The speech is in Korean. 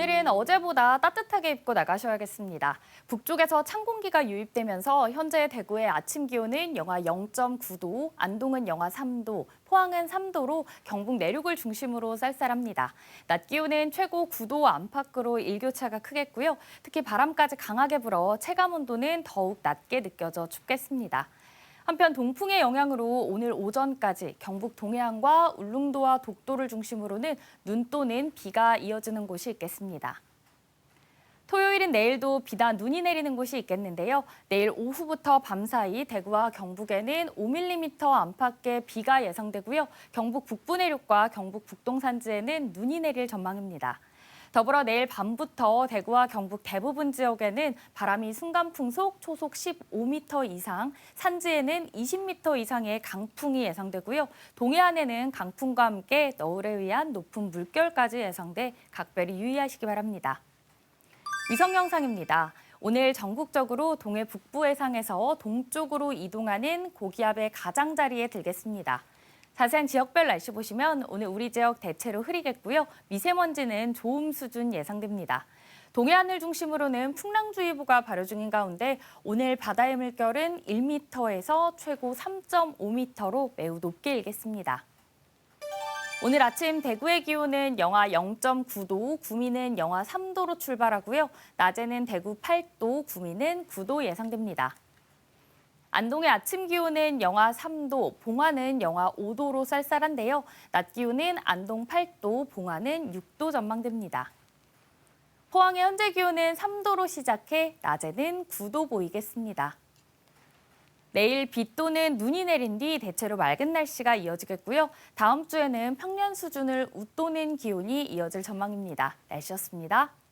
오늘은 어제보다 따뜻하게 입고 나가셔야겠습니다. 북쪽에서 찬 공기가 유입되면서 현재 대구의 아침 기온은 영하 0.9도, 안동은 영하 3도, 포항은 3도로 경북 내륙을 중심으로 쌀쌀합니다. 낮 기온은 최고 9도 안팎으로 일교차가 크겠고요. 특히 바람까지 강하게 불어 체감 온도는 더욱 낮게 느껴져 춥겠습니다. 한편 동풍의 영향으로 오늘 오전까지 경북 동해안과 울릉도와 독도를 중심으로는 눈 또는 비가 이어지는 곳이 있겠습니다. 토요일인 내일도 비나 눈이 내리는 곳이 있겠는데요. 내일 오후부터 밤사이 대구와 경북에는 5mm 안팎의 비가 예상되고요. 경북 북부 내륙과 경북 북동 산지에는 눈이 내릴 전망입니다. 더불어 내일 밤부터 대구와 경북 대부분 지역에는 바람이 순간풍속 초속 15m 이상, 산지에는 20m 이상의 강풍이 예상되고요. 동해안에는 강풍과 함께 너울에 의한 높은 물결까지 예상돼 각별히 유의하시기 바랍니다. 위성 영상입니다. 오늘 전국적으로 동해 북부 해상에서 동쪽으로 이동하는 고기압의 가장자리에 들겠습니다. 자세한 지역별 날씨 보시면 오늘 우리 지역 대체로 흐리겠고요. 미세먼지는 좋음 수준 예상됩니다. 동해안을 중심으로는 풍랑주의보가 발효 중인 가운데 오늘 바다의 물결은 1m에서 최고 3.5m로 매우 높게 일겠습니다. 오늘 아침 대구의 기온은 영하 0.9도, 구미는 영하 3도로 출발하고요. 낮에는 대구 8도, 구미는 9도 예상됩니다. 안동의 아침 기온은 영하 3도, 봉화는 영하 5도로 쌀쌀한데요. 낮 기온은 안동 8도, 봉화는 6도 전망됩니다. 포항의 현재 기온은 3도로 시작해 낮에는 9도 보이겠습니다. 내일 비 또는 눈이 내린 뒤 대체로 맑은 날씨가 이어지겠고요. 다음 주에는 평년 수준을 웃도는 기온이 이어질 전망입니다. 날씨였습니다.